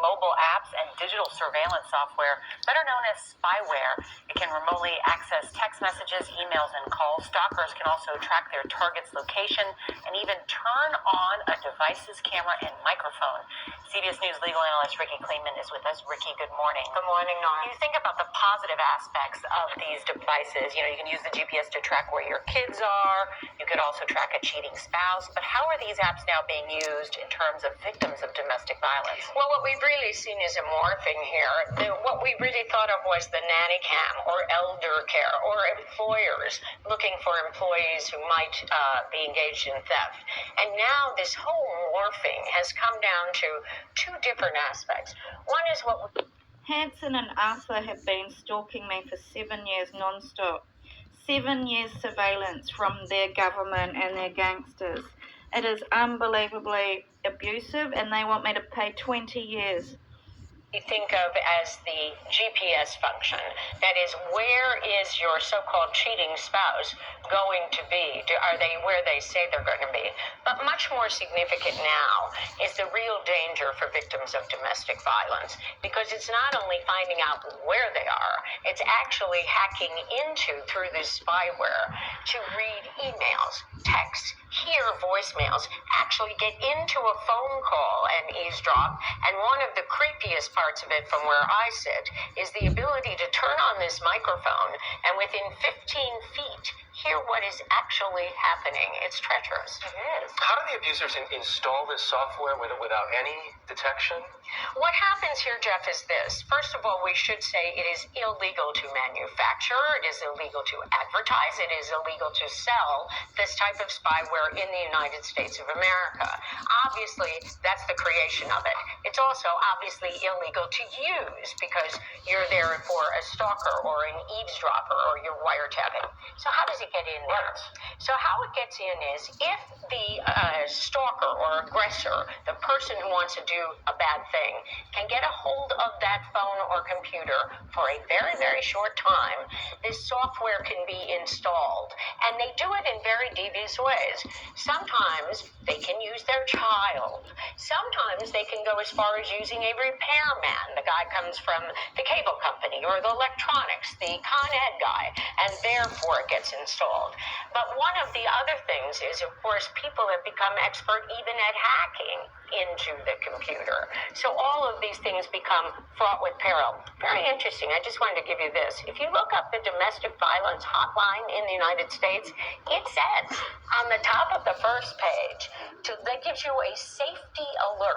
mobile apps and digital surveillance software, better known as spyware. It can remotely access text messages, emails, and calls. Stalkers can also track their target's location and even turn on a device's camera and microphone. CBS News legal analyst Ricky Kleeman is with us. Ricky, good morning. Good morning, Nora. You think about the positive aspects of these devices. You can use the GPS to track where your kids are. You could also track a cheating spouse. But how are these apps now being used in terms of victims of domestic violence? Well, what we've really seen is a morphing here. What we really thought of was the nanny cam or elder care or employers looking for employees who might be engaged in theft. And now this whole morphing has come down to two different aspects. One is what Hanson and Arthur have been stalking me for 7 years non-stop. 7 years surveillance from their government and their gangsters. It is unbelievably abusive, and they want me to pay 20 years. we think of as the GPS function. That is, where is your so-called cheating spouse going to be? Are they where they say they're going to be? But much more significant now is the real danger for victims of domestic violence, because it's not only finding out where they are, it's actually hacking into, through this spyware, to read emails, texts, hear voicemails, actually get into a phone call and eavesdrop. And one of the creepiest parts of it from where I sit is the ability to turn on this microphone and within 15 feet hear what is actually happening. It's treacherous. It is. How do the abusers install this software without any detection? What happens here, Jeff, is this. First of all, we should say it is illegal to manufacture, it is illegal to advertise, it is illegal to sell this type of spyware in the United States of America. Obviously, that's the creation of it. It's also obviously illegal to use because you're there for a stalker or an eavesdropper or you're wiretapping. So how does it get in there? So how it gets in is if the stalker or aggressor, the person who wants to do a bad thing, can get a hold of that phone or computer for a very, very short time, this software can be installed. And they do it in very devious ways. Sometimes they can use their child. Sometimes they can go as far as using a repairman. The guy comes from the cable company or the electronics, the Con Ed guy, and therefore it gets installed. But one of the other things is, of course, people have become expert even at hacking into the computer. So all of these things become fraught with peril. Very interesting. I just wanted to give you this. If you look up the domestic violence hotline in the United States, it says on the top of the first page, that gives you a safety alert.